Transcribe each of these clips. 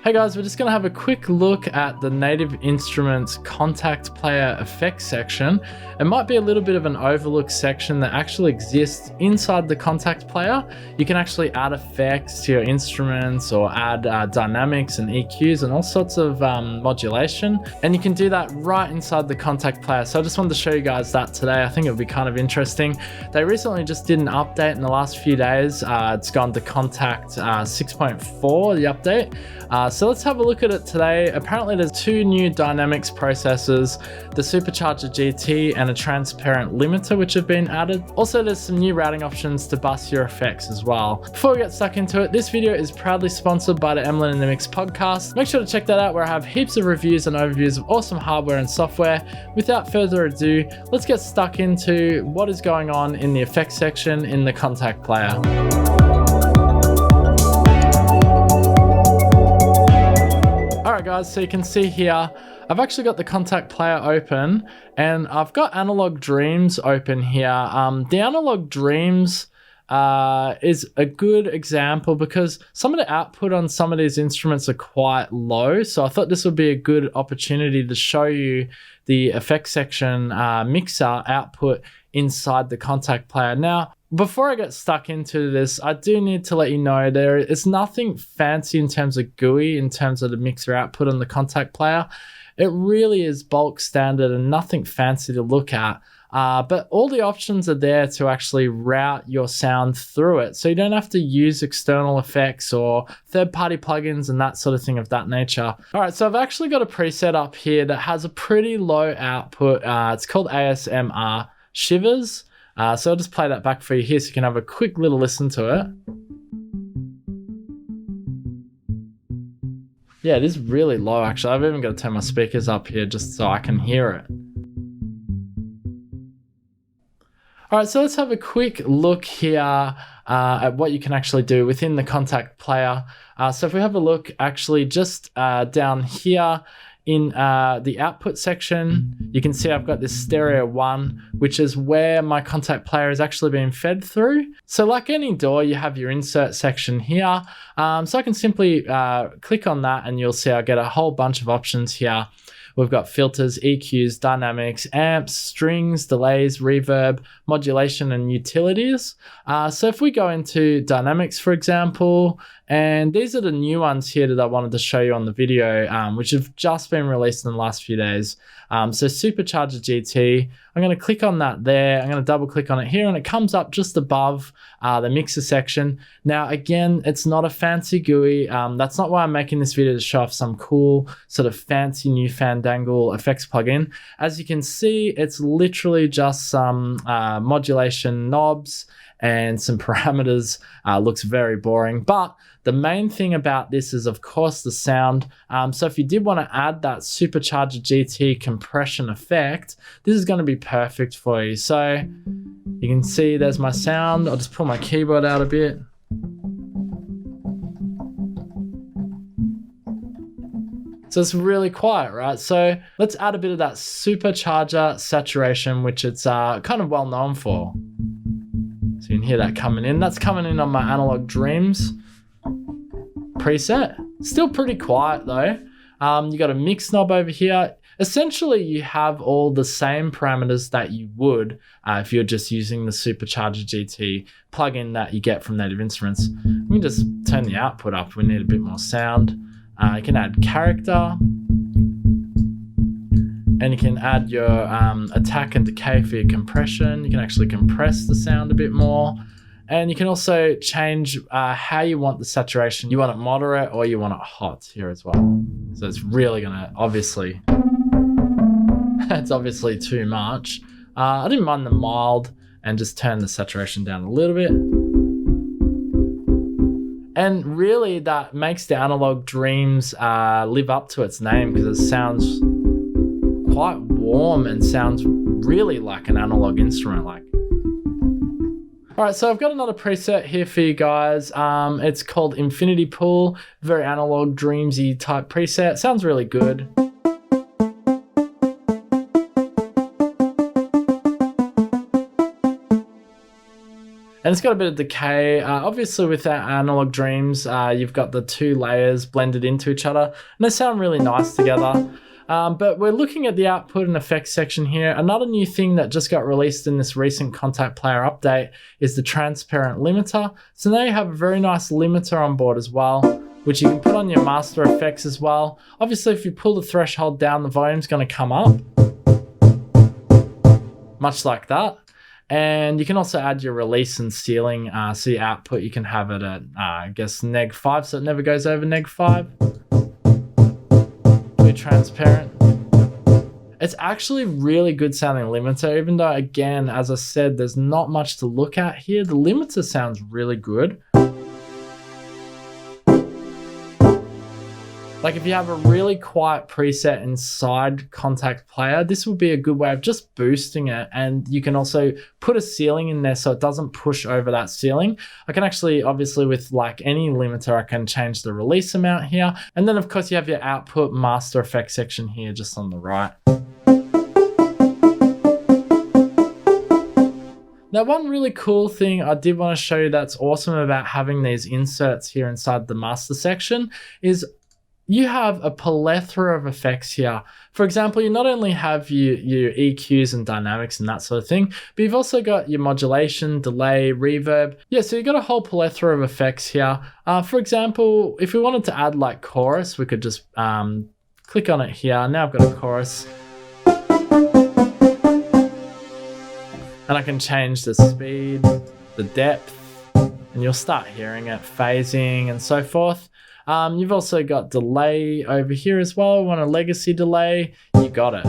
Hey guys, we're just going to have a quick look at the Native Instruments Kontakt player effects section. It might be a little bit of an overlooked section that actually exists inside the Kontakt player. You can actually add effects to your instruments or add dynamics and EQs and all sorts of modulation. And you can do that right inside the Kontakt player. So I just wanted to show you guys that today. I think it would be kind of interesting. They recently just did an update in the last few days. It's gone to Kontakt 6.4, the update. So let's have a look at it today. Apparently there's two new dynamics processors, the Supercharger Gt and a transparent limiter, which have been added. Also, there's some new routing options to bus your effects as well. Before we get stuck into it, this video is proudly sponsored by the Emlyn in the Mix podcast. Make sure to check that out where I have heaps of reviews and overviews of awesome hardware and software. Without further ado, let's get stuck into what is going on in the effects section in the Kontakt player. Alright guys, so you can see here, I've actually got the Kontakt player open and I've got Analog Dreams open here. The Analog Dreams is a good example because some of the output on some of these instruments are quite low. So I thought this would be a good opportunity to show you the effects section mixer output inside the Kontakt player. Now, before I get stuck into this, I do need to let you know there is nothing fancy in terms of GUI, in terms of the mixer output on the Kontakt player. It really is bulk standard and nothing fancy to look at. But all the options are there to actually route your sound through it. So you don't have to use external effects or third-party plugins and that sort of thing of that nature. All right, so I've actually got a preset up here that has a pretty low output. It's called ASMR Shivers. So I'll just play that back for you here so you can have a quick little listen to it. Yeah, it is really low actually. I've even got to turn my speakers up here just so I can hear it. All right, so let's have a quick look here at what you can actually do within the Kontakt player. So if we have a look actually just down here, in the output section, you can see I've got this stereo 1, which is where my Kontakt player is actually being fed through. So like any DAW, you have your insert section here. So I can simply click on that and you'll see I get a whole bunch of options here. We've got filters, EQs, dynamics, amps, strings, delays, reverb, modulation, and utilities. So if we go into dynamics, for example, and these are the new ones here that I wanted to show you on the video, which have just been released in the last few days. So Supercharger Gt, I'm going to click on that there. I'm going to double click on it here and it comes up just above the mixer section. Now, again, it's not a fancy GUI. That's not why I'm making this video, to show off some cool sort of fancy new fandangle effects plugin. As you can see, it's literally just some modulation knobs and some parameters. Looks very boring, but the main thing about this is, of course, the sound. So if you did want to add that Supercharger Gt compression effect, this is going to be perfect for you. So you can see there's my sound. I'll just pull my keyboard out a bit. So it's really quiet, right? So let's add a bit of that Supercharger Saturation, which it's kind of well known for. So you can hear that coming in. That's coming in on my Analog Dreams preset. Still pretty quiet though. You got a mix knob over here. Essentially, you have all the same parameters that you would if you're just using the Supercharger Gt plugin that you get from Native Instruments. We can just turn the output up. We need a bit more sound. You can add character. And you can add your attack and decay for your compression. You can actually compress the sound a bit more. And you can also change how you want the saturation. You want it moderate or you want it hot here as well. So it's really gonna, obviously, it's obviously too much. I didn't mind the mild and just turn the saturation down a little bit. And really that makes the Analog Dreams live up to its name because it sounds quite warm and sounds really like an analog instrument. All right, so I've got another preset here for you guys. It's called Infinity Pool, very Analog Dreamsy type preset. Sounds really good. And it's got a bit of decay. Obviously with our Analog Dreams, you've got the two layers blended into each other, and they sound really nice together. But we're looking at the output and effects section here. Another new thing that just got released in this recent Kontakt Player update is the transparent limiter. So now you have a very nice limiter on board as well, which you can put on your master effects as well. Obviously, if you pull the threshold down, the volume's going to come up, much like that. And you can also add your release and ceiling, so your output, you can have it at, I guess, -5, so it never goes over -5. Pretty transparent. It's actually really good sounding limiter, even though, again, as I said, there's not much to look at here. The limiter sounds really good. Like if you have a really quiet preset inside Kontakt Player, this would be a good way of just boosting it. And you can also put a ceiling in there so it doesn't push over that ceiling. I can actually, obviously with like any limiter, I can change the release amount here. And then of course you have your output master effects section here just on the right. Now, one really cool thing I did want to show you that's awesome about having these inserts here inside the master section is you have a plethora of effects here. For example, you not only have your EQs and dynamics and that sort of thing, but you've also got your modulation, delay, reverb. Yeah, so you've got a whole plethora of effects here. For example, if we wanted to add like chorus, we could just click on it here. Now I've got a chorus. And I can change the speed, the depth, and you'll start hearing it phasing and so forth. You've also got delay over here as well. Want a legacy delay, you got it.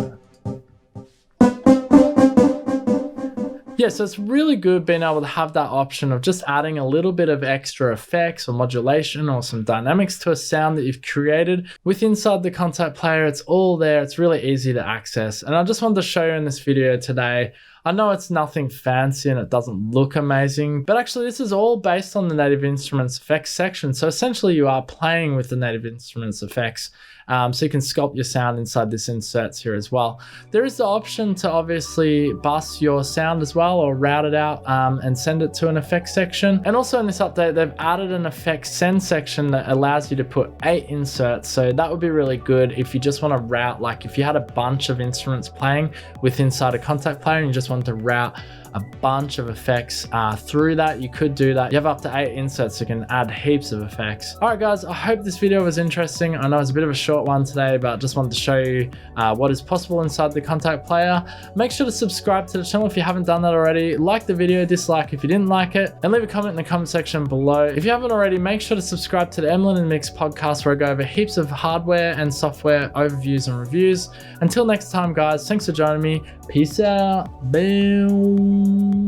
Yeah, so it's really good being able to have that option of just adding a little bit of extra effects or modulation or some dynamics to a sound that you've created. With inside the Kontakt Player, it's all there. It's really easy to access. And I just wanted to show you in this video today, I know it's nothing fancy and it doesn't look amazing, but actually this is all based on the Native Instruments effects section. So essentially you are playing with the Native Instruments effects. So you can sculpt your sound inside this inserts here as well. There is the option to obviously bus your sound as well or route it out and send it to an effects section. And also in this update, they've added an effects send section that allows you to put 8 inserts. So that would be really good if you just want to route, like if you had a bunch of instruments playing with inside a Kontakt Player and you just want to route a bunch of effects through that, you could do that. You have up to 8 inserts, so you can add heaps of effects. All right, guys, I hope this video was interesting. I know it's a bit of a short one today, but just wanted to show you what is possible inside the Kontakt Player. Make sure to subscribe to the channel if you haven't done that already. Like the video, dislike if you didn't like it, and leave a comment in the comment section below. If you haven't already, make sure to subscribe to the Emlyn and Mix podcast, where I go over heaps of hardware and software overviews and reviews. Until next time, guys, thanks for joining me. Peace out. Boom.